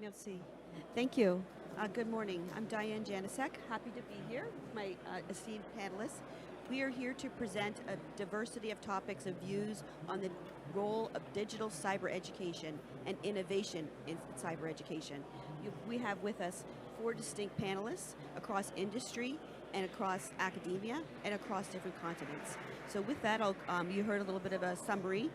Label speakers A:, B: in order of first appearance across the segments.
A: Merci. Thank you. Good morning. I'm Diane JANOSEK. Happy to be here with my esteemed panelists. We are here to present a diversity of topics of views on the role of digital cyber education and innovation in cyber education. We have with us 4 distinct panelists across industry and across academia and across different continents. So with that, you heard a little bit of a summary.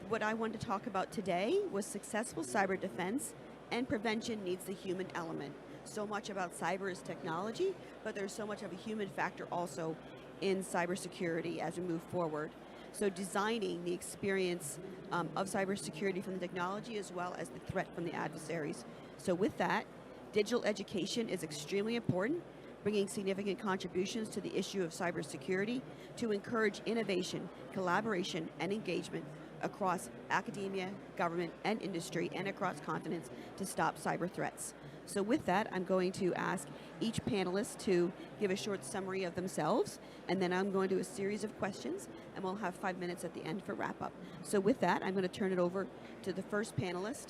A: What I wanted to talk about today was successful cyber defense and prevention needs the human element. So much about cyber is technology, but there's so much of a human factor also in cybersecurity as we move forward. So designing the experience of cybersecurity from the technology as well as the threat from the adversaries. So with that, digital education is extremely important, bringing significant contributions to the issue of cybersecurity to encourage innovation, collaboration, and engagement across academia, government, and industry, and across continents to stop cyber threats. So with that, I'm going to ask each panelist to give a short summary of themselves, and then I'm going to do a series of questions, and we'll have 5 minutes at the end for wrap-up. So with that, I'm going to turn it over to the first panelist,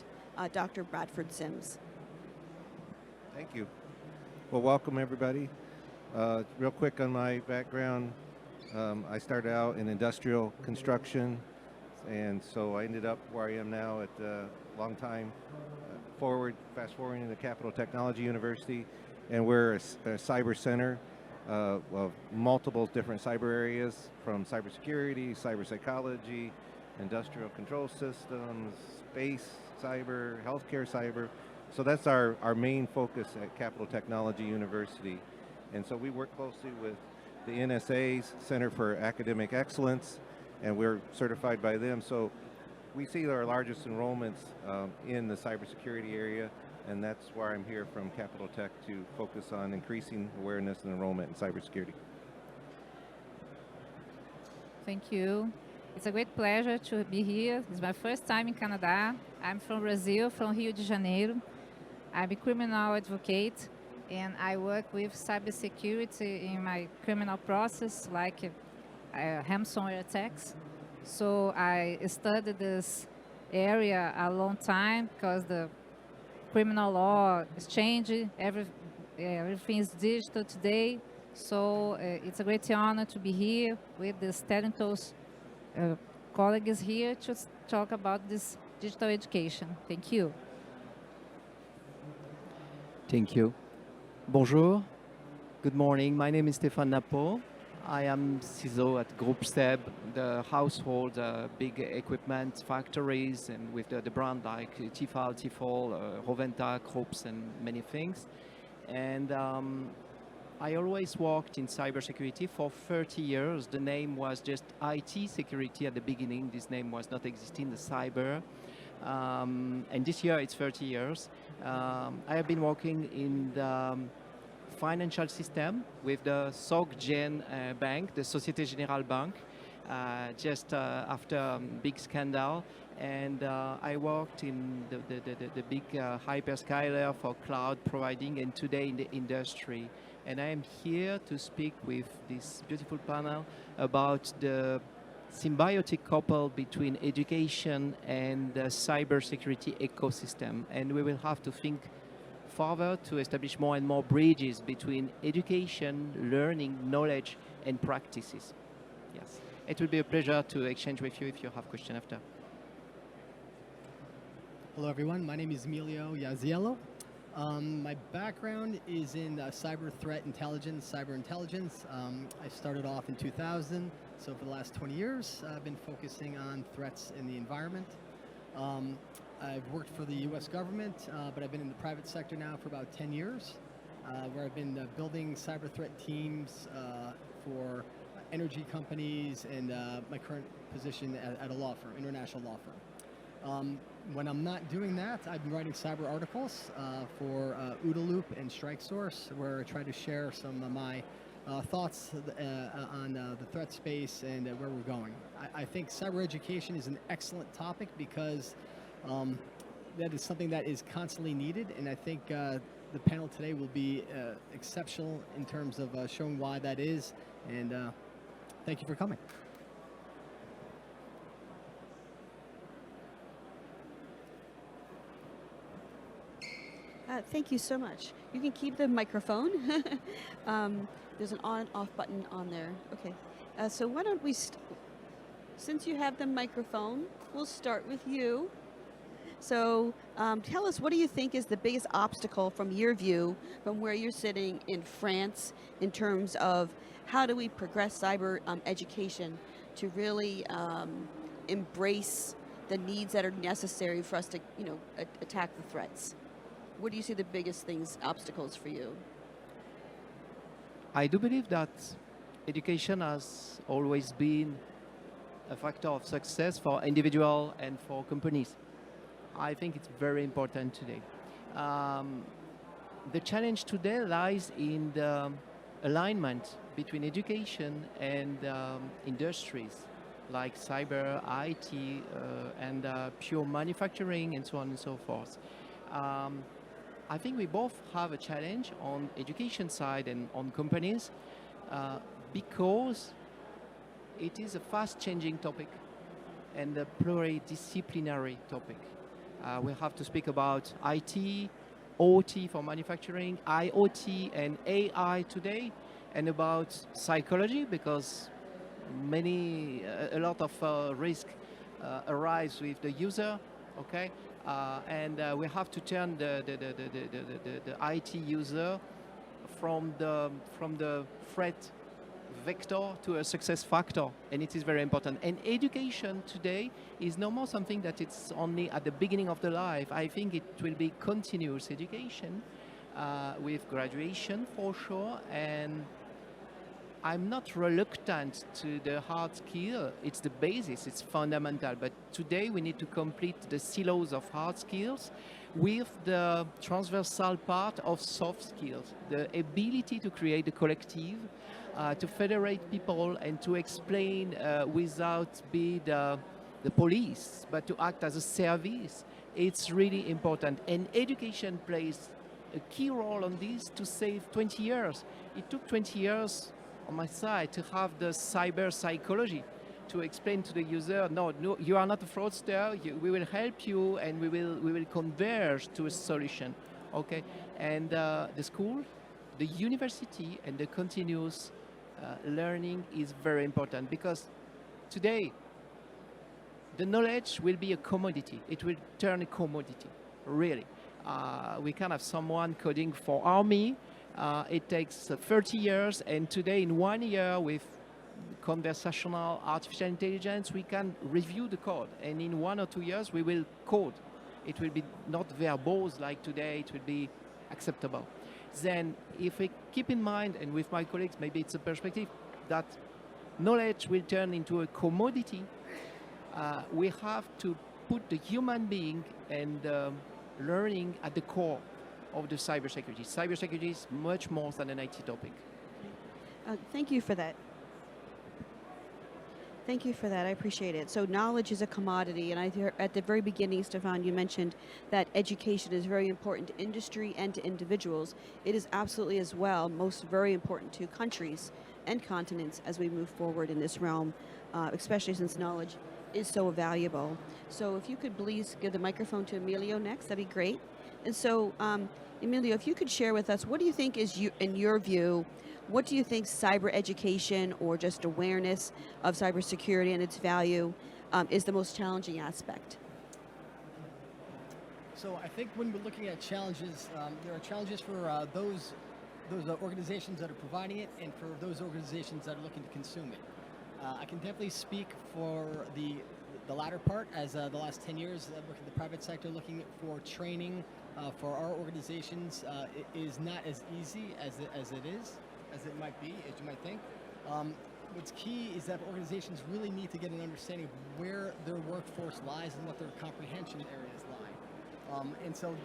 A: Dr. Bradford Sims.
B: Thank you. Well, welcome everybody. Real quick on my background, I started out in industrial construction, and so I ended up where I am now at long time fast forwarding to the Capital Technology University, and we're a cyber center of multiple different cyber areas, from cybersecurity, cyber psychology, industrial control systems, space cyber, healthcare cyber. So that's our main focus at Capital Technology University. And so we work closely with the NSA's Center for Academic Excellence, and we're certified by them. So we see our largest enrollments in the cybersecurity area, and that's why I'm here from Capital Tech to focus on increasing awareness and enrollment in cybersecurity.
C: Thank you. It's a great pleasure to be here. It's my first time in Canada. I'm from Brazil, from Rio de Janeiro. I'm a criminal advocate, and I work with cybersecurity in my criminal process, like ransomware attacks. So I studied this area a long time because the criminal law is changing. Everything is digital today. So it's a great honor to be here with these talented colleagues here to talk about this digital education. Thank you.
D: Thank you. Bonjour. Good morning. My name is Stéphane NAPPO. I am CISO at Group SEB, the household big equipment factories, and with the brand like Tifal, Roventa, Krups, and many things. And I always worked in cybersecurity for 30 years. The name was just IT security at the beginning. This name was not existing, the cyber. And this year it's 30 years. I have been working in the financial system with the SocGen bank, the Société Générale Bank, just after a big scandal. And I worked in the big hyperscaler for cloud providing, and today in the industry. And I am here to speak with this beautiful panel about the symbiotic couple between education and the cybersecurity ecosystem. And we will have to think further to establish more and more bridges between education, learning, knowledge, and practices. Yes, it will be a pleasure to exchange with you if you have questions after.
E: Hello everyone, my name is Émilio IASIELLO. My background is in cyber threat intelligence, cyber intelligence. I started off in 2000, so for the last 20 years I've been focusing on threats in the environment. I've worked for the US government, but I've been in the private sector now for about 10 years, where I've been building cyber threat teams for energy companies, and my current position at a law firm, international law firm. When I'm not doing that, I've been writing cyber articles for OODA Loop and StrikeSource, where I try to share some of my thoughts on the threat space and where we're going. I think cyber education is an excellent topic because that is something that is constantly needed, and I think the panel today will be exceptional in terms of showing why that is, and thank you for coming.
A: Thank you so much. You can keep the microphone. There's an on and off button on there. Okay. So why don't we, since you have the microphone, we'll start with you. So tell us, what do you think is the biggest obstacle from your view, from where you're sitting in France, in terms of how do we progress cyber education to really embrace the needs that are necessary for us to, attack the threats? What do you see the biggest things, obstacles for you?
D: I do believe that education has always been a factor of success for individuals and for companies. I think it's very important today. The challenge today lies in the alignment between education and industries like cyber, IT, and pure manufacturing, and so on and so forth. I think we both have a challenge on education side and on companies because it is a fast-changing topic and a pluridisciplinary topic. We have to speak about IT, OT for manufacturing, IoT and AI today, and about psychology because a lot of risk arise with the user, okay? And we have to turn the IT user from the threat vector to a success factor, and it is very important. And education today is no more something that it's only at the beginning of the life. I think it will be continuous education with graduation for sure, and I'm not reluctant to the hard skill. It's the basis, it's fundamental. But today we need to complete the silos of hard skills with the transversal part of soft skills, the ability to create a collective, to federate people and to explain without being the police, but to act as a service. It's really important. And education plays a key role on this to save 20 years. It took 20 years on my side to have the cyber psychology to explain to the user, no, you are not a fraudster, we will help you and we will converge to a solution, okay? And the school, the university and the continuous learning is very important because today the knowledge will be a commodity. It will turn a commodity, really. We can have someone coding for army. It takes 30 years, and today in 1 year with conversational artificial intelligence, we can review the code, and in 1 or 2 years we will code. It will be not verbose like today, it will be acceptable. Then if we keep in mind, and with my colleagues, maybe it's a perspective, that knowledge will turn into a commodity, we have to put the human being and learning at the core of the cybersecurity. Cybersecurity is much more than an IT topic.
A: Thank you for that. Thank you for that. I appreciate it. So knowledge is a commodity, and I hear at the very beginning, Stéphane, you mentioned that education is very important to industry and to individuals. It is absolutely as well most very important to countries and continents as we move forward in this realm, especially since knowledge is so valuable. So if you could please give the microphone to Émilio next, that'd be great. And so, Émilio, if you could share with us, what do you think is, in your view, what do you think cyber education or just awareness of cybersecurity and its value is the most challenging aspect?
E: So I think when we're looking at challenges, there are challenges for those organizations that are providing it and for those organizations that are looking to consume it. I can definitely speak for the latter part, as the last 10 years, looking at the private sector, looking for training for our organizations is not as easy as it might be, as you might think. What's key is that organizations really need to get an understanding of where their workforce lies and what their comprehension areas lie. And so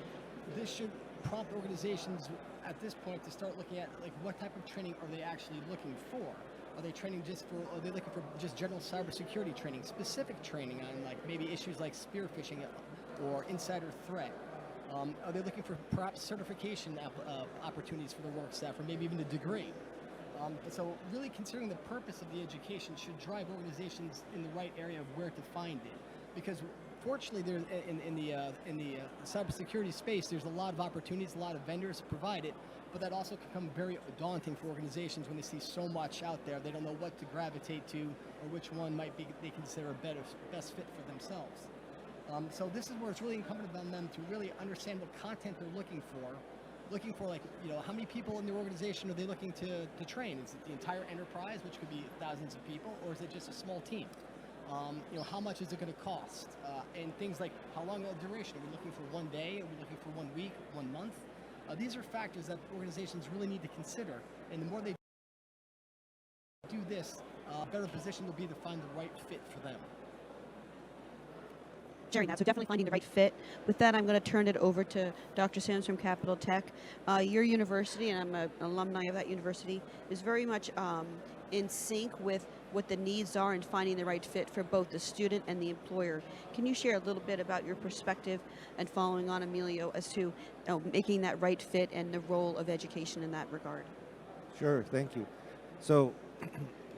E: this should prompt organizations at this point to start looking at what type of training are they actually looking for. Are they training are they looking for just general cybersecurity training, specific training on maybe issues like spear phishing or insider threat? Are they looking for perhaps certification opportunities for their work staff, or maybe even a degree? So really considering the purpose of the education should drive organizations in the right area of where to find it. Because fortunately, there in the cybersecurity space, there's a lot of opportunities, a lot of vendors to provide it, but that also can become very daunting for organizations when they see so much out there. They don't know what to gravitate to or which one might be they consider a best fit for themselves. So this is where it's really incumbent on them to really understand what content they're looking for, like, how many people in the organization are they looking to train? Is it the entire enterprise, which could be thousands of people, or is it just a small team? How much is it going to cost? And things like how long a duration? Are we looking for 1 day? Are we looking for 1 week, 1 month? These are factors that organizations really need to consider. And the more they do this, better position will be to find the right fit for them.
A: Sharing that, so definitely finding the right fit. With that, I'm going to turn it over to Dr. Sims from Capital Tech. Your university, and I'm an alumni of that university, is very much in sync with what the needs are and finding the right fit for both the student and the employer. Can you share a little bit about your perspective and following on Emilio as to making that right fit and the role of education in that regard?
B: Sure, thank you. So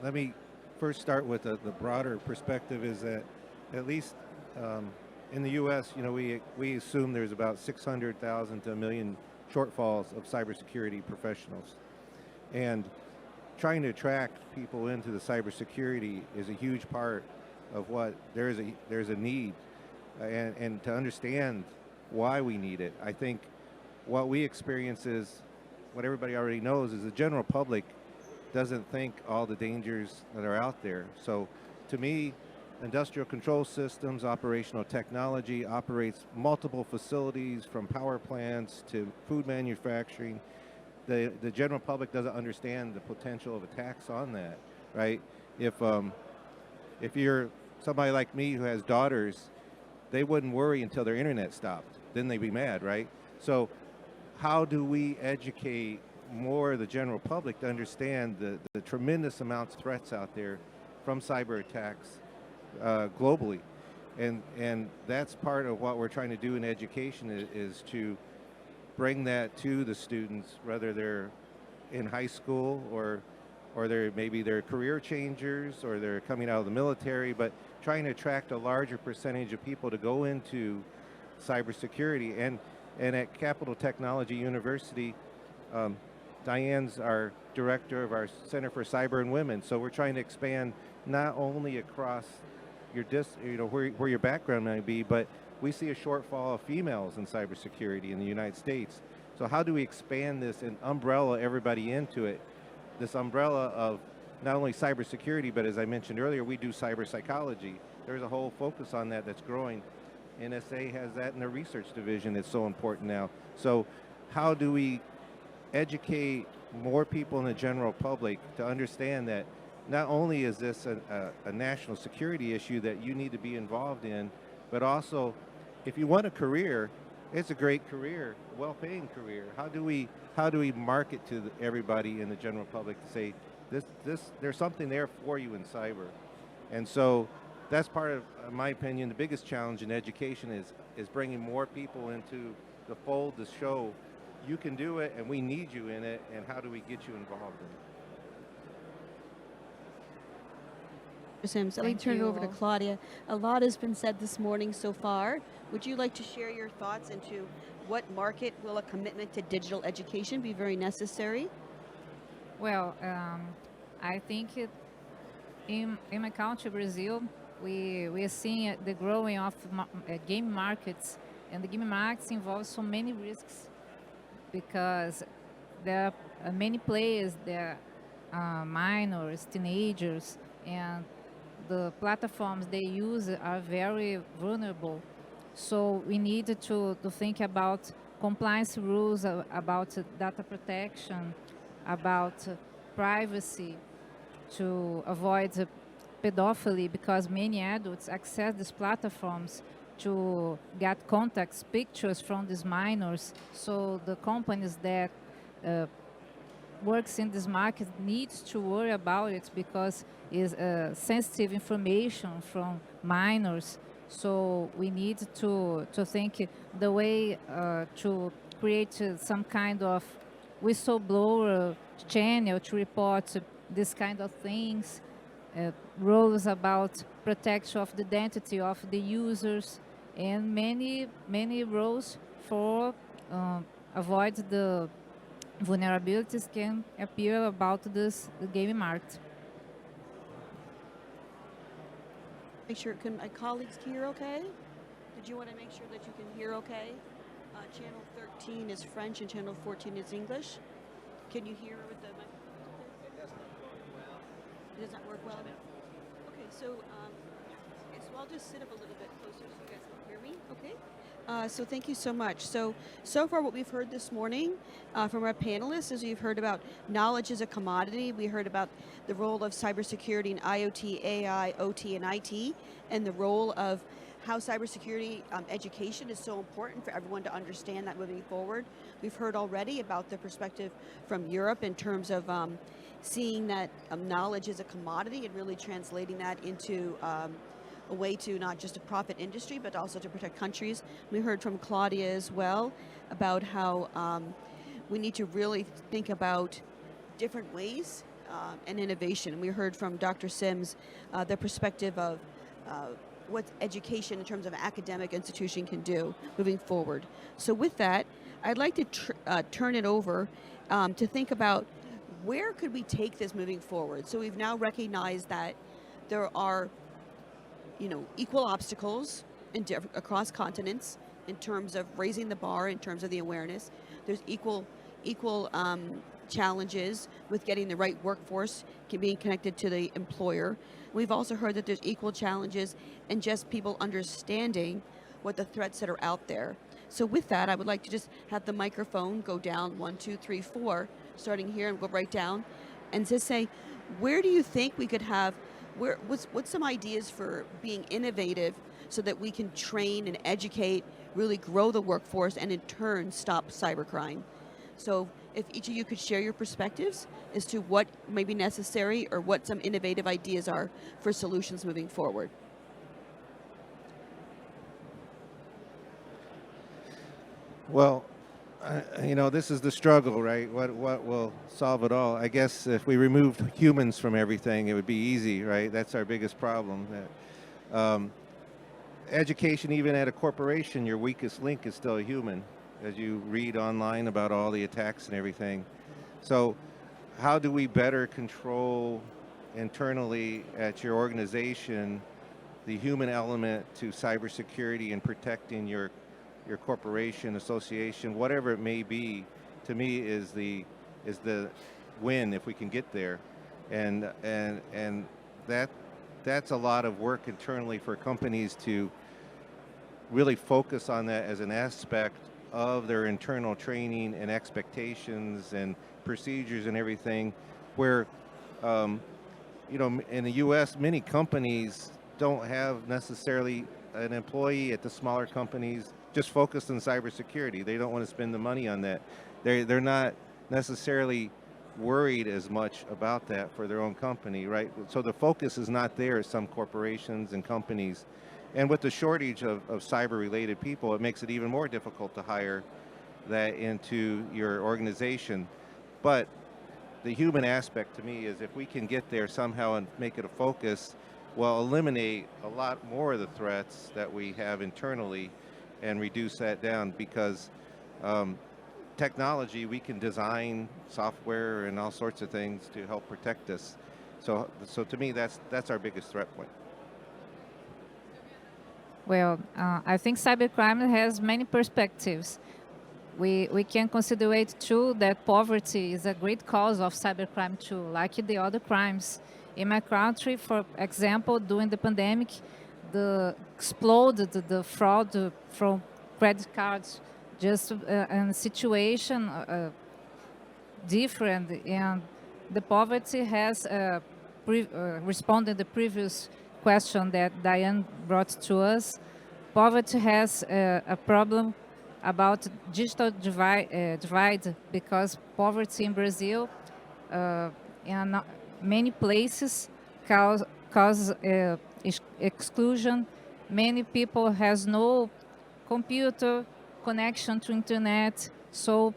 B: let me first start with the broader perspective is that at least in the U.S., we assume there's about 600,000 to 1 million shortfalls of cybersecurity professionals. And trying to attract people into the cybersecurity is a huge part of what there's a need, and to understand why we need it. I think what we experience is what everybody already knows is the general public doesn't think all the dangers that are out there. So to me, industrial control systems, operational technology operates multiple facilities from power plants to food manufacturing. The general public doesn't understand the potential of attacks on that, right? If you're somebody like me who has daughters, they wouldn't worry until their internet stopped. Then they'd be mad, right? So how do we educate more of the general public to understand the tremendous amounts of threats out there from cyber attacks globally? And that's part of what we're trying to do in education is to bring that to the students, whether they're in high school or maybe they're career changers or they're coming out of the military, but trying to attract a larger percentage of people to go into cybersecurity. And at Capital Technology University, Diane's our director of our Center for Cyber and Women. So we're trying to expand not only across your where your background might be, but we see a shortfall of females in cybersecurity in the United States. So how do we expand this and umbrella everybody into it? This umbrella of not only cybersecurity, but as I mentioned earlier, we do cyber psychology. There's a whole focus on that that's growing. NSA has that in their research division. It's so important now. So how do we educate more people in the general public to understand that not only is this a national security issue that you need to be involved in, but also if you want a career, it's a great career, well-paying career. How do we market to everybody in the general public to say there's something there for you in cyber? And so that's part of, in my opinion, the biggest challenge in education is bringing more people into the fold to show you can do it and we need you in it, and how do we get you involved in it?
A: Sims, let me
C: Thank
A: turn it over to
C: you.
A: Claudia. A lot has been said this morning so far. Would you like to share your thoughts into what market will a commitment to digital education be very necessary?
C: Well, I think in my country, Brazil, we are seeing the growing of game markets, and the game markets involve so many risks because there are many players, there are minors, teenagers, and the platforms they use are very vulnerable. So we need to think about compliance rules, about data protection, about privacy, to avoid pedophilia, because many adults access these platforms to get contacts, pictures from these minors. So the companies that works in this market needs to worry about it because it's sensitive information from minors. So we need to think the way to create some kind of whistleblower channel to report this kind of things, rules about protection of the identity of the users, and many rules for avoid the vulnerabilities can appear about this the gaming market.
A: Make sure, can my colleagues hear okay? Did you want to make sure that you can hear okay? Channel 13 is French and channel 14 is English. Can you hear with the microphone? It does not work well? Okay, so, okay, so I'll just sit up a little bit closer so you guys can hear me, okay? So thank you so much. So far what we've heard this morning from our panelists is we've heard about knowledge as a commodity. We heard about the role of cybersecurity in IoT, AI, OT, and IT, and the role of how cybersecurity education is so important for everyone to understand that moving forward. We've heard already about the perspective from Europe in terms of seeing that knowledge as a commodity and really translating that into a way to not just a profit industry, but also to protect countries. We heard from Claudia as well about how we need to really think about different ways and innovation. We heard from Dr. Sims the perspective of what education in terms of an academic institution can do moving forward. So with that, I'd like to turn it over to think about where could we take this moving forward. So we've now recognized that there are equal obstacles across continents in terms of raising the bar, in terms of the awareness. There's equal challenges with getting the right workforce, being connected to the employer. We've also heard that there's equal challenges in just people understanding what the threats that are out there. So with that, I would like to just have the microphone go down 1, 2, 3, 4, starting here and go right down, and just say, where do you think we could have, what's some ideas for being innovative so that we can train and educate, really grow the workforce, and in turn stop cybercrime? So if each of you could share your perspectives as to what may be necessary or what some innovative ideas are for solutions moving forward.
B: Well, this is the struggle, right? What will solve it all? I guess if we removed humans from everything, it would be easy, right? That's our biggest problem. Education, even at a corporation, your weakest link is still a human, as you read online about all the attacks and everything. So how do we better control internally at your organization the human element to cybersecurity and protecting your corporation, association, whatever it may be, to me is the win if we can get there, and that's a lot of work internally for companies to really focus on that as an aspect of their internal training and expectations and procedures and everything, where in the US many companies don't have necessarily an employee at the smaller companies just focused on cybersecurity. They don't want to spend the money on that. They're not necessarily worried as much about that for their own company, right? So the focus is not there at some corporations and companies. And with the shortage of cyber-related people, it makes it even more difficult to hire that into your organization. But the human aspect to me is if we can get there somehow and make it a focus, we'll eliminate a lot more of the threats that we have internally and reduce that down, because technology, we can design software and all sorts of things to help protect us. So to me, that's our biggest threat point.
C: Well, I think cybercrime has many perspectives. We can consider it too that poverty is a great cause of cybercrime too, like the other crimes. In my country, for example, during the pandemic, exploded the fraud from credit cards, just in a situation different, and the poverty has responded the previous question that Diane brought to us. Poverty has a problem about digital divide, because poverty in Brazil in many places cause exclusion. Many people has no computer connection to internet, so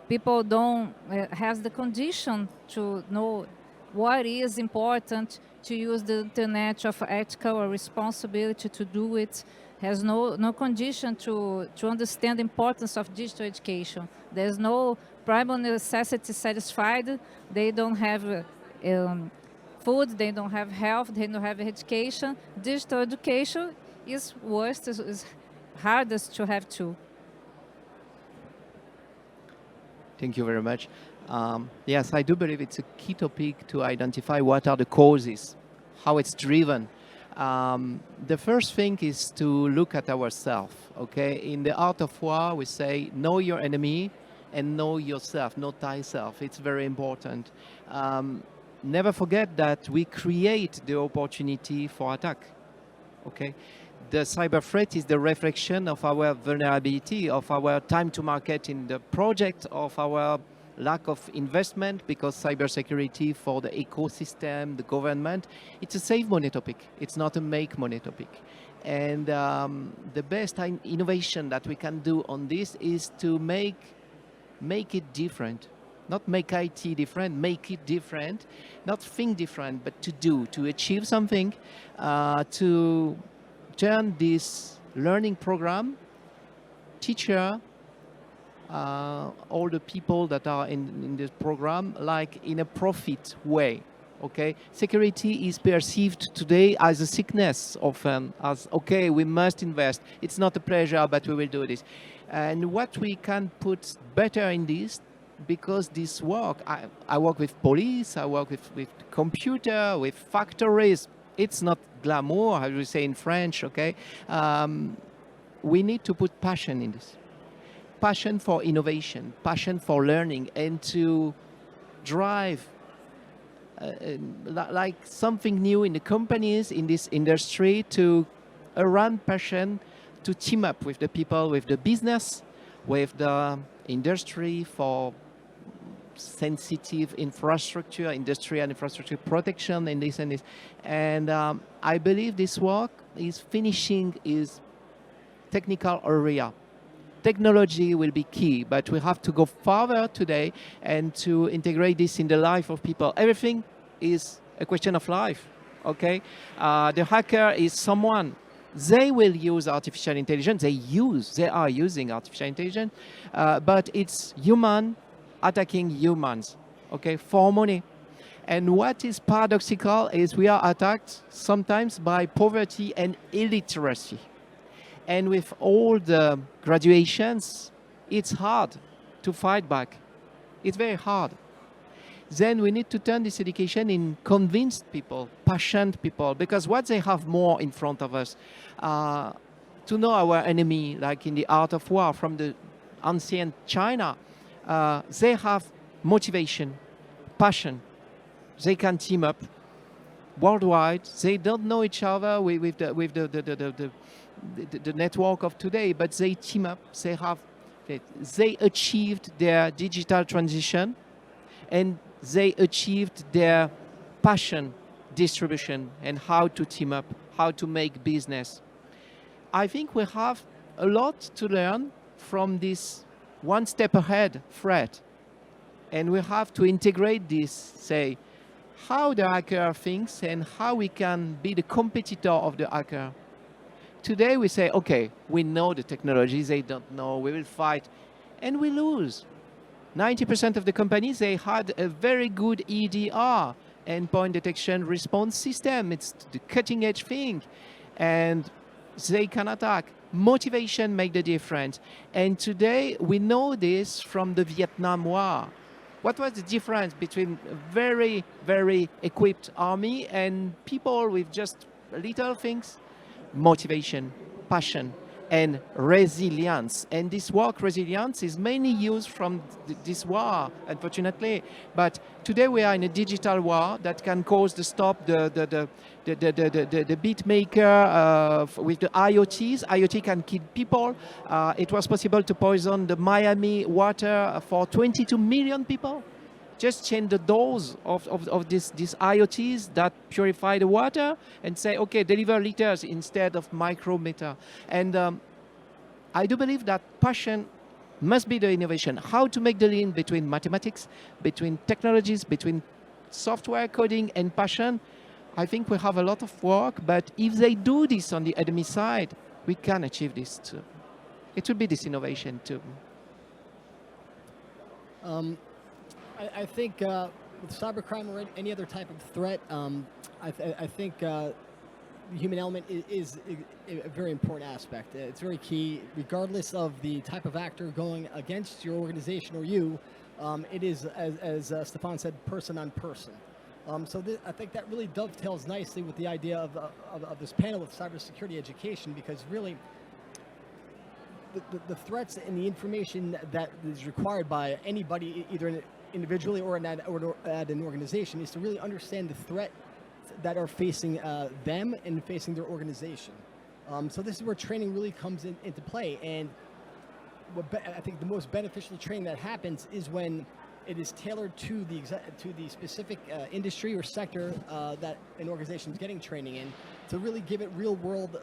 C: people don't have the condition to know what is important to use the internet of ethical or responsibility to do it, has no condition to understand the importance of digital education. There's no primary necessity satisfied. They don't have food, they don't have health, they don't have education. Digital education is worst, is hardest to have too.
D: Thank you very much. Yes, I do believe it's a key topic to identify what are the causes, how it's driven. The first thing is to look at ourselves, okay? In the art of war, we say, know your enemy and know yourself, know thyself. It's very important. Never forget that we create the opportunity for attack, okay? The cyber threat is the reflection of our vulnerability, of our time to market in the project, of our lack of investment, because cybersecurity for the ecosystem, the government, it's a save money topic. It's not a make money topic. And the best innovation that we can do on this is to make it different. Not make IT different, make it different. Not think different, but to do, to achieve something, to turn this learning program, teacher, all the people that are in this program, like in a profit way, okay? Security is perceived today as a sickness often, as, okay, we must invest. It's not a pleasure, but we will do this. And what we can put better in this, because this work, I work with police, I work with computer, with factories. It's not glamour, how we say in French, okay? We need to put passion in this. Passion for innovation, passion for learning, and to drive like something new in the companies, in this industry, to around passion, to team up with the people, with the business, with the industry for sensitive infrastructure, industrial infrastructure protection, and this and this. And I believe this work is finishing is technical area. Technology will be key, but we have to go further today and to integrate this in the life of people. Everything is a question of life, okay? The hacker is someone. They will use artificial intelligence. They are using artificial intelligence, but it's human attacking humans, okay, for money. And what is paradoxical is we are attacked sometimes by poverty and illiteracy. And with all the graduations, it's hard to fight back. It's very hard. Then we need to turn this education in convinced people, passionate people, because what they have more in front of us, to know our enemy, like in the art of war from the ancient China, they have motivation, passion. They can team up worldwide. They don't know each other with the network of today, but they team up. They achieved their digital transition, and they achieved their passion distribution and how to team up, how to make business. I think we have a lot to learn from this one step ahead threat, and we have to integrate this, say, how the hacker thinks and how we can be the competitor of the hacker. Today we say, okay, we know the technologies, they don't know, we will fight, and we lose. 90% of the companies, they had a very good EDR, endpoint detection response system. It's the cutting edge thing, and they can attack. Motivation make the difference. And today we know this from the Vietnam War. What was the difference between a very, very equipped army and people with just little things? Motivation, passion, and resilience. And this work, resilience, is mainly used from this war, unfortunately. But today we are in a digital war that can cause the stop the beat maker with the IoTs. IoT can kill people. It was possible to poison the Miami water for 22 million people. Just change the dose of these IoTs that purify the water and say, okay, deliver liters instead of micrometer. And I do believe that passion must be the innovation. How to make the link between mathematics, between technologies, between software coding and passion. I think we have a lot of work, but if they do this on the enemy side, we can achieve this too. It will be this innovation too.
E: I think with cybercrime or any other type of threat, I think the human element is a very important aspect. It's very key, regardless of the type of actor going against your organization or you. It is, as Stéphane said, person on person. So I think that really dovetails nicely with the idea of this panel of cybersecurity education, because really the threats and the information that is required by anybody, either individually or at an organization, is to really understand the threat that are facing them and facing their organization. So this is where training really comes into play. And I think the most beneficial training that happens is when it is tailored to the specific industry or sector that an organization is getting training in, to really give it real-world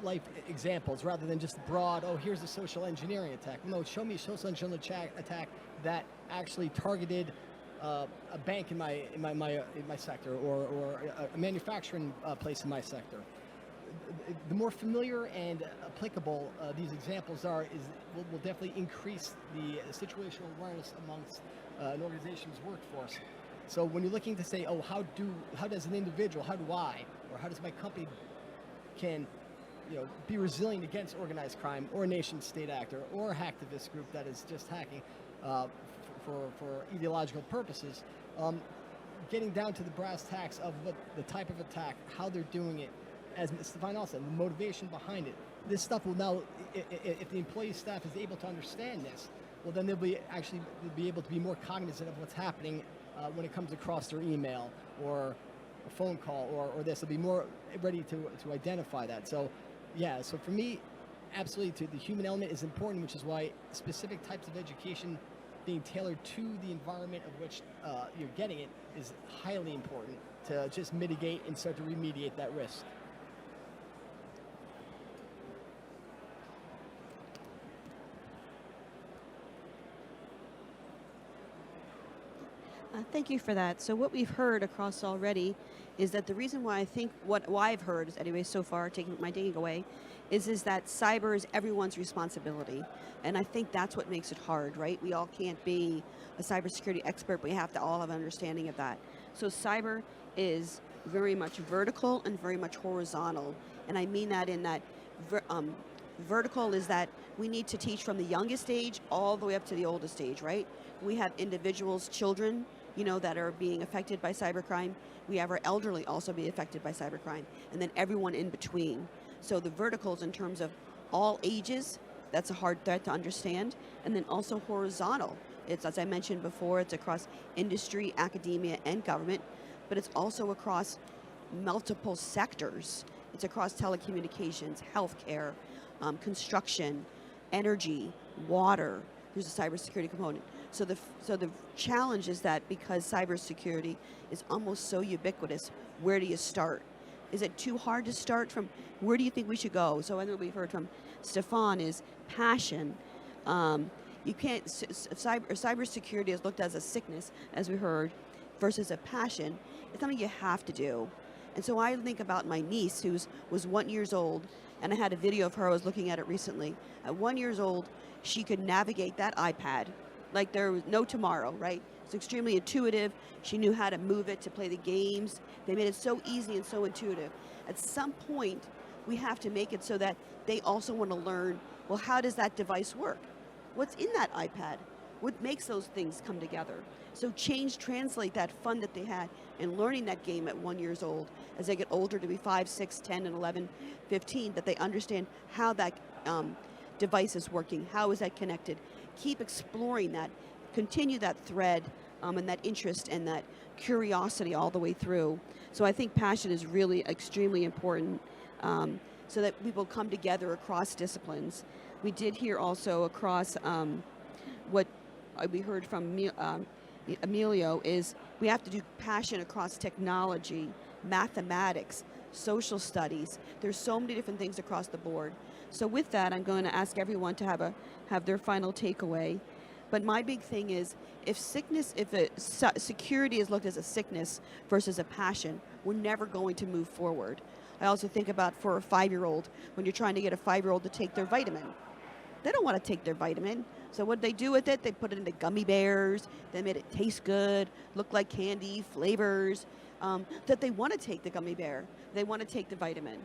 E: life examples, rather than just broad, oh, here's a social engineering attack. No, show me a social engineering attack that actually targeted a bank in my sector, or a manufacturing place in my sector. The more familiar and applicable these examples are, will definitely increase the situational awareness amongst an organization's workforce. So when you're looking to say, oh, how does an individual, how do I, or how does my company can, be resilient against organized crime, or a nation-state actor, or a hacktivist group that is just hacking for ideological purposes, getting down to the brass tacks of what the type of attack, how they're doing it, as Stéphane also said, the motivation behind it. This stuff will now, if the employee staff is able to understand this, well, then they'll be able to be more cognizant of what's happening when it comes across their email or a phone call or this. They'll be more ready to identify that. So, yeah. So for me, absolutely, the human element is important, which is why specific types of education being tailored to the environment of which you're getting it is highly important to just mitigate and start to remediate that risk.
A: Thank you for that. So what we've heard across already is that the reason why I think why I've heard is, anyway, so far, taking away, is that cyber is everyone's responsibility. And I think that's what makes it hard, right? We all can't be a cybersecurity expert, but we have to all have an understanding of that. So cyber is very much vertical and very much horizontal. And I mean that in that vertical is that we need to teach from the youngest age all the way up to the oldest age, right? We have individuals, children, that are being affected by cybercrime. We have our elderly also be affected by cybercrime, and then everyone in between. So the verticals in terms of all ages, that's a hard threat to understand. And then also horizontal. It's, as I mentioned before, it's across industry, academia, and government, but it's also across multiple sectors. It's across telecommunications, healthcare, construction, energy, water. There's a cybersecurity component. So the challenge is that because cybersecurity is almost so ubiquitous, where do you start? Is it too hard to start from? Where do you think we should go? So I know we've heard from Stéphane is passion. You can't, cybersecurity is looked as a sickness, as we heard, versus a passion. It's something you have to do. And so I think about my niece who was 1 year old, and I had a video of her, I was looking at it recently. At 1 year old, she could navigate that iPad like there was no tomorrow, right? It's extremely intuitive. She knew how to move it to play the games. They made it so easy and so intuitive. At some point, we have to make it so that they also want to learn, well, how does that device work? What's in that iPad? What makes those things come together? So translate that fun that they had in learning that game at 1 year old as they get older to be 5, 6, 10, and 11, 15, that they understand how that device is working, how is that connected. Keep exploring that, continue that thread and that interest and that curiosity all the way through. So I think passion is really extremely important so that people come together across disciplines. We did hear also across what we heard from Emilio is we have to do passion across technology, mathematics, social studies. There's so many different things across the board. So with that, I'm going to ask everyone to have their final takeaway. But my big thing is, if security is looked as a sickness versus a passion, we're never going to move forward. I also think about for a 5-year-old, when you're trying to get a 5-year-old to take their vitamin. They don't want to take their vitamin. So what do they do with it? They put it into gummy bears. They made it taste good, look like candy, flavors, that they want to take the gummy bear. They want to take the vitamin.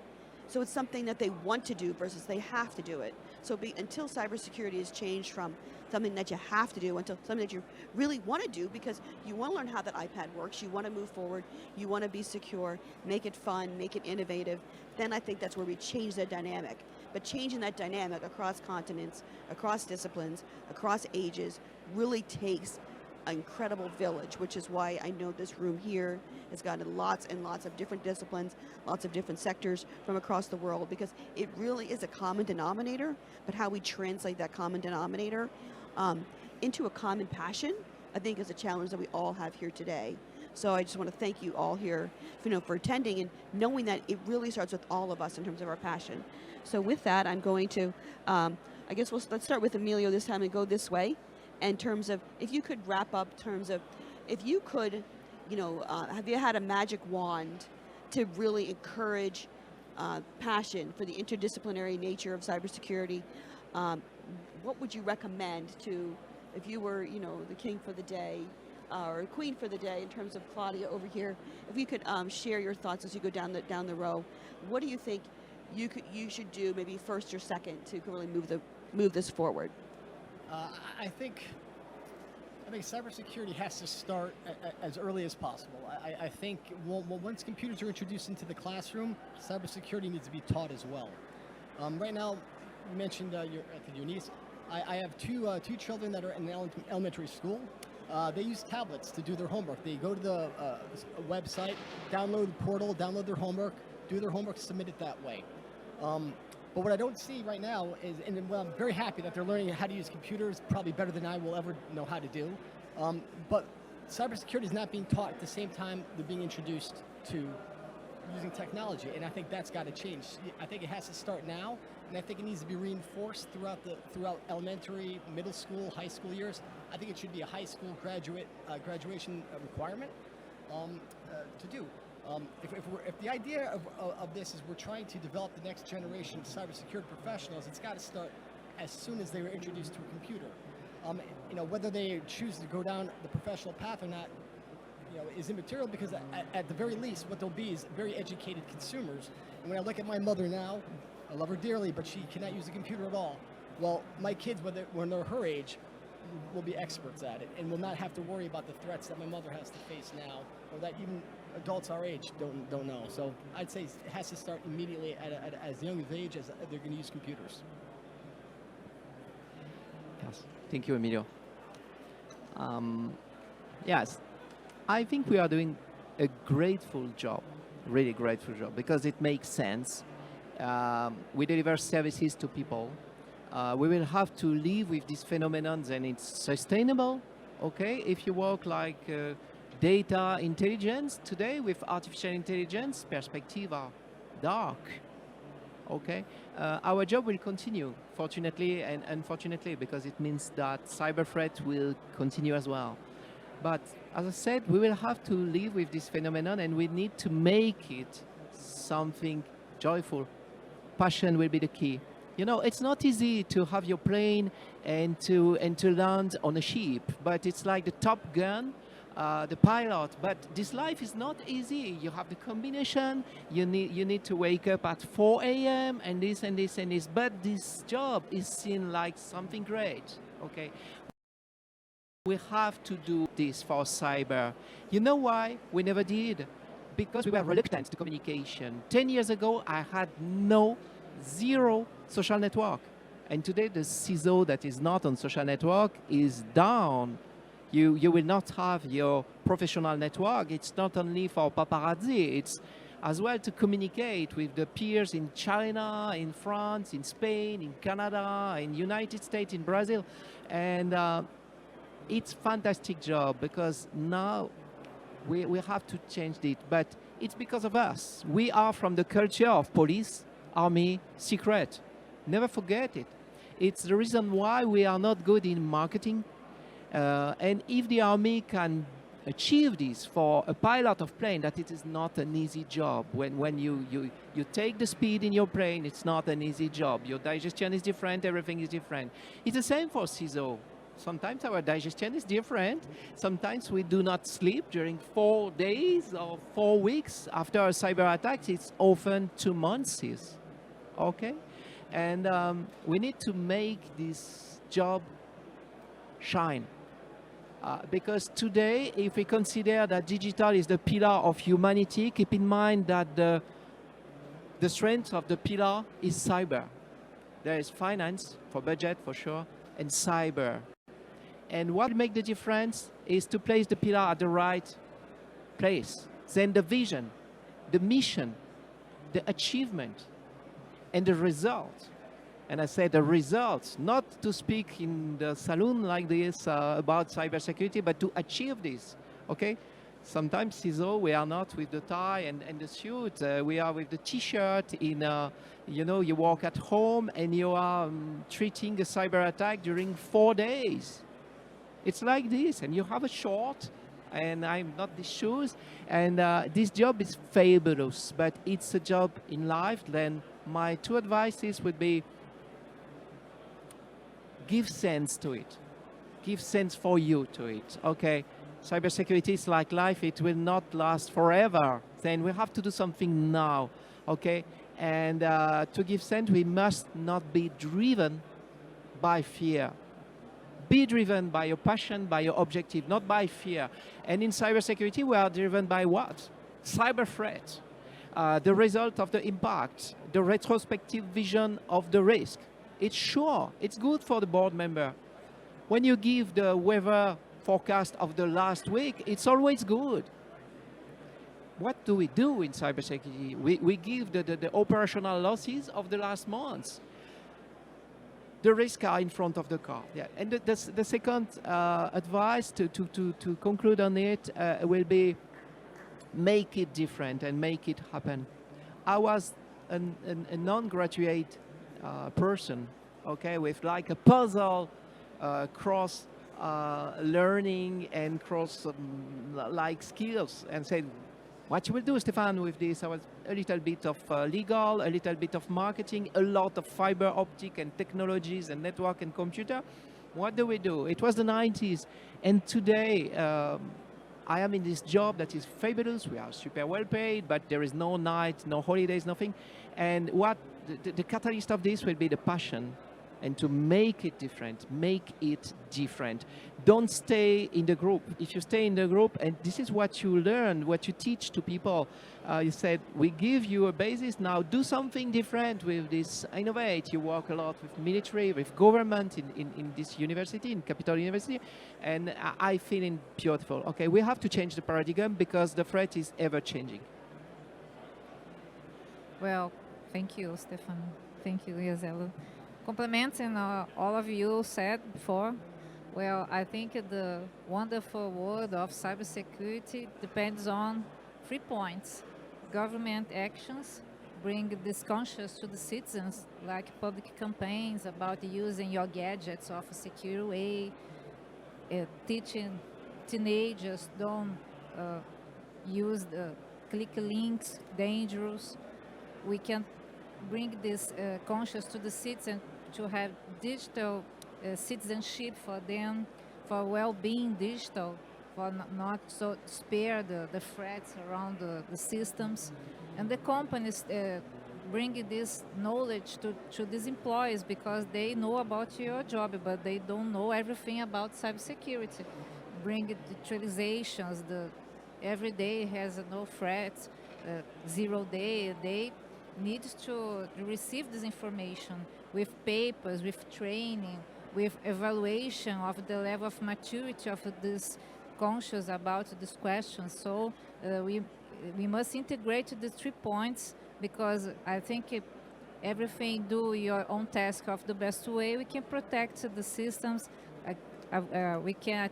A: So it's something that they want to do versus they have to do it. So until cybersecurity has changed from something that you have to do until something that you really want to do, because you want to learn how that iPad works, you want to move forward, you want to be secure, make it fun, make it innovative, then I think that's where we change the dynamic. But changing that dynamic across continents, across disciplines, across ages, really takes an incredible village, which is why I know this room here has gotten lots and lots of different disciplines, lots of different sectors from across the world, because it really is a common denominator, but how we translate that common denominator into a common passion, I think is a challenge that we all have here today. So I just want to thank you all here, for attending and knowing that it really starts with all of us in terms of our passion. So with that, I'm going to, I guess let's start with Émilio this time and go this way. In terms of, if you could wrap up in terms of, if you could, have you had a magic wand to really encourage passion for the interdisciplinary nature of cybersecurity, what would you recommend to, if you were, the king for the day, or queen for the day in terms of Claudia over here, if you could share your thoughts as you go down the row, what do you think you should do maybe first or second to really move this forward?
E: I think cybersecurity has to start as early as possible. I think once computers are introduced into the classroom, cybersecurity needs to be taught as well. Right now, you mentioned your niece. I have two children that are in elementary school. They use tablets to do their homework. They go to the website, download the portal, download their homework, do their homework, submit it that way. But what I don't see right now is, and I'm very happy that they're learning how to use computers, probably better than I will ever know how to do. But cybersecurity is not being taught at the same time they're being introduced to using technology, and I think that's got to change. I think it has to start now, and I think it needs to be reinforced throughout elementary, middle school, high school years. I think it should be a high school graduation requirement to do. If the idea of this is we're trying to develop the next generation of cybersecurity professionals, it's got to start as soon as they were introduced to a computer. Whether they choose to go down the professional path or not, is immaterial, because at the very least, what they'll be is very educated consumers. And when I look at my mother now, I love her dearly, but she cannot use a computer at all. Well, my kids, when they're her age, will be experts at it and will not have to worry about the threats that my mother has to face now, or that even adults our age don't know. So I'd say it has to start immediately at as young of age as they're going to use computers.
D: Yes, thank you, Émilio. Yes, I think we are doing a grateful job, really grateful job, because it makes sense. We deliver services to people. We will have to live with this phenomenon, and it's sustainable, okay? If you work like data intelligence today with artificial intelligence, perspectives are dark, okay? Our job will continue, fortunately and unfortunately, because it means that cyber threat will continue as well. But as I said, we will have to live with this phenomenon, and we need to make it something joyful. Passion will be the key. It's not easy to have your plane and to land on a ship, but it's like the Top Gun, the pilot. But this life is not easy. You have the combination. You need to wake up at 4 a.m. and this and this and this. But this job is seen like something great. Okay. We have to do this for cyber. You know why? We never did. Because we were reluctant to communication. 10 years ago, I had zero social network. And today, the CISO that is not on social network is down. You will not have your professional network. It's not only for paparazzi. It's as well to communicate with the peers in China, in France, in Spain, in Canada, in United States, in Brazil. And it's a fantastic job, because now we have to change it. But it's because of us. We are from the culture of police, army, secret. Never forget it. It's the reason why we are not good in marketing. And if the army can achieve this for a pilot of plane, that it is not an easy job. When you take the speed in your plane, it's not an easy job. Your digestion is different, everything is different. It's the same for CISO. Sometimes our digestion is different. Sometimes we do not sleep during 4 days or 4 weeks. After a cyber attack, it's often 2 months. Okay? And we need to make this job shine. Because today, if we consider that digital is the pillar of humanity, keep in mind that the strength of the pillar is cyber. There is finance, for budget for sure, and cyber. And what will make the difference is to place the pillar at the right place. Then the vision, the mission, the achievement, and the result. And I say the results, not to speak in the saloon like this about cybersecurity, but to achieve this, okay? Sometimes CISO, we are not with the tie and the suit. We are with the T-shirt in, you know, you work at home and you are treating a cyber attack during 4 days. It's like this, and you have a short, and I'm not the shoes, and this job is fabulous, but it's a job in life. Then my 2 advices would be, give sense to it. Give sense for you to it, okay? Cybersecurity is like life, it will not last forever. Then we have to do something now, okay? And to give sense, we must not be driven by fear. Be driven by your passion, by your objective, not by fear. And in cybersecurity, we are driven by what? Cyber threat, the result of the impact, the retrospective vision of the risk. It's sure, it's good for the board member. When you give the weather forecast of the last week, it's always good. What do we do in cybersecurity? We give the operational losses of the last months. The risks are in front of the car. Yeah. And the second advice to conclude on it will be, make it different and make it happen. I was a non-graduate person, okay, with like a puzzle, cross learning and cross like skills, and said, what you will do, Stéphane, with this? I was a little bit of legal, a little bit of marketing, a lot of fiber optic and technologies and network and computer. What do we do? It was the 90s, and today I am in this job that is fabulous. We are super well paid, but there is no night, no holidays, nothing. And what the catalyst of this will be the passion, and to make it different, make it different. Don't stay in the group. If you stay in the group, and this is what you learn, what you teach to people, you said, we give you a basis, now do something different with this, innovate. You work a lot with military, with government in this university, in Capital University, and I feel it beautiful. Okay, we have to change the paradigm because the threat is ever changing.
C: Well, thank you, Stéphane. Thank you, IASIELLO. Complementing all of you said before, well, I think the wonderful world of cybersecurity depends on 3 points. Government actions bring this conscious to the citizens, like public campaigns about using your gadgets of a secure way, teaching teenagers don't use the click links, dangerous. We can bring this conscious to the citizen to have digital citizenship for them, for well-being digital, for not so spare the threats around the systems. And the companies bring this knowledge to these employees because they know about your job, but they don't know everything about cybersecurity. Bring digitalizations, every day has no threats, 0 day, they need to receive this information with papers, with training, with evaluation of the level of maturity of this conscious about these questions. So we must integrate the 3 points, because I think if everything do your own task of the best way, we can protect the systems, we can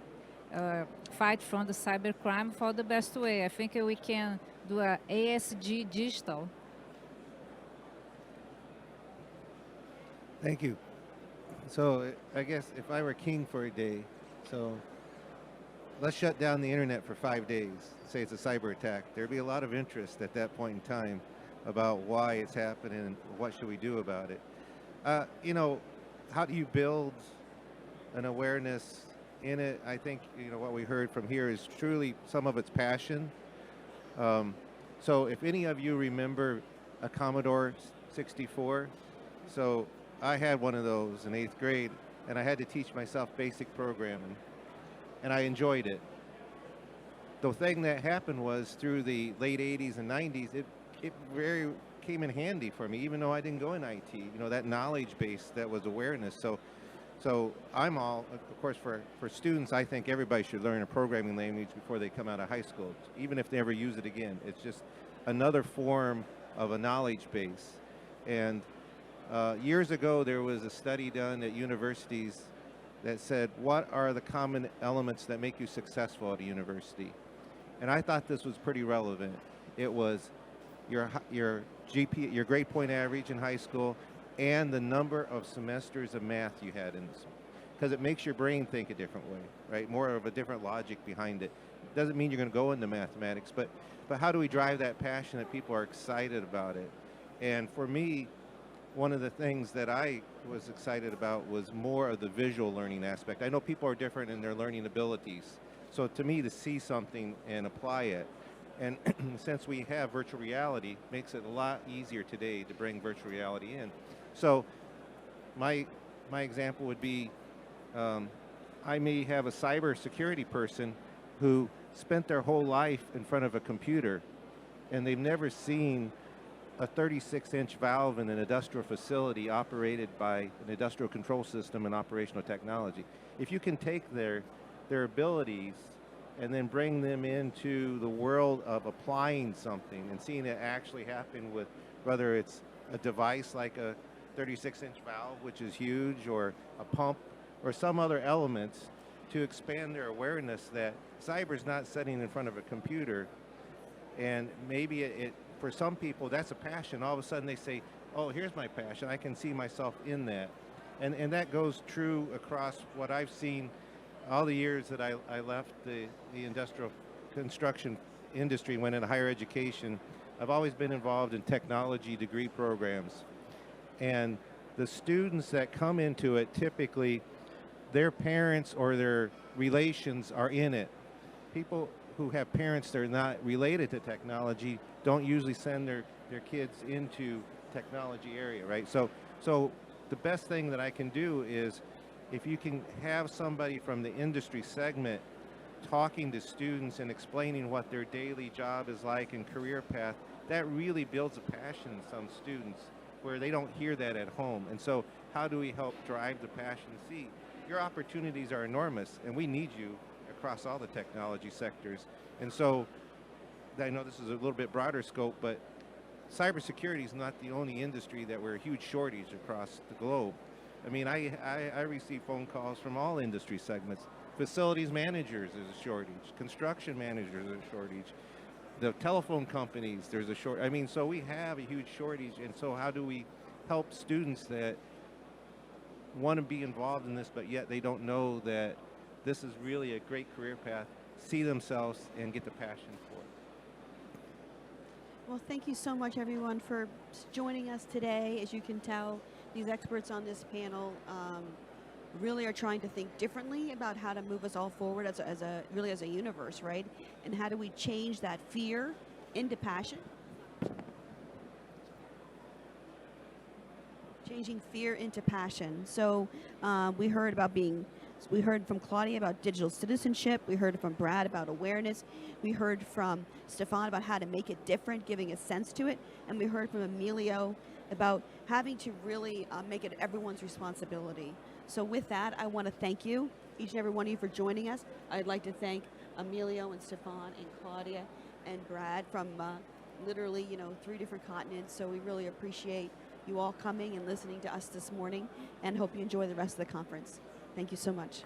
C: fight from the cybercrime for the best way. I think we can do a ASG digital.
B: Thank you. So I guess if I were king for a day, so let's shut down the internet for 5 days, say it's a cyber attack, there'd be a lot of interest at that point in time about why it's happening and what should we do about it. You know, how do you build an awareness in it? I think, you know, what we heard from here is truly some of it's passion. So if any of you remember a Commodore 64, so I had one of those in 8th grade, and I had to teach myself basic programming, and I enjoyed it. The thing that happened was through the late 80s and 90s, it very came in handy for me, even though I didn't go in IT, you know, that knowledge base, that was awareness. So I'm all, of course, for students, I think everybody should learn a programming language before they come out of high school, even if they never use it again. It's just another form of a knowledge base. And years ago, there was a study done at universities that said, what are the common elements that make you successful at a university? And I thought this was pretty relevant. It was your GPA, your grade point average in high school, and the number of semesters of math you had in this, because it makes your brain think a different way, right? More of a different logic behind it. Doesn't mean you're going to go into mathematics, but how do we drive that passion that people are excited about it? And for me, one of the things that I was excited about was more of the visual learning aspect. I know people are different in their learning abilities. So to me, to see something and apply it, and since we have virtual reality, makes it a lot easier today to bring virtual reality in. So my example would be, I may have a cybersecurity person who spent their whole life in front of a computer, and they've never seen a 36-inch valve in an industrial facility operated by an industrial control system and operational technology. If you can take their abilities and then bring them into the world of applying something and seeing it actually happen with, whether it's a device like a 36-inch valve, which is huge, or a pump, or some other elements, to expand their awareness that cyber's not sitting in front of a computer. And maybe it for some people, that's a passion. All of a sudden they say, oh, here's my passion. I can see myself in that. And that goes true across what I've seen all the years that I left the industrial construction industry and went into higher education. I've always been involved in technology degree programs. And the students that come into it, typically, their parents or their relations are in it. People who have parents that are not related to technology don't usually send their kids into technology area, right? So the best thing that I can do is, if you can have somebody from the industry segment talking to students and explaining what their daily job is like and career path, that really builds a passion in some students where they don't hear that at home. And so how do we help drive the passion? See, your opportunities are enormous, and we need you across all the technology sectors. And so I know this is a little bit broader scope, but cybersecurity is not the only industry that we're a huge shortage across the globe. I mean, I receive phone calls from all industry segments. Facilities managers, there's a shortage. Construction managers, there's a shortage. The telephone companies, there's a shortage. I mean, so we have a huge shortage, and so how do we help students that want to be involved in this, but yet they don't know that this is really a great career path, see themselves and get the passion for it?
A: Well, thank you so much, everyone, for joining us today. As you can tell, these experts on this panel really are trying to think differently about how to move us all forward as a universe, right? And how do we change that fear into passion? Changing fear into passion. So we heard from Claudia about digital citizenship. We heard from Brad about awareness. We heard from Stéphane about how to make it different, giving a sense to it. And we heard from Émilio about having to really make it everyone's responsibility. So with that, I want to thank you, each and every one of you, for joining us. I'd like to thank Émilio and Stéphane and Claudia and Brad from literally, 3 different continents. So we really appreciate you all coming and listening to us this morning, and hope you enjoy the rest of the conference. Thank you so much.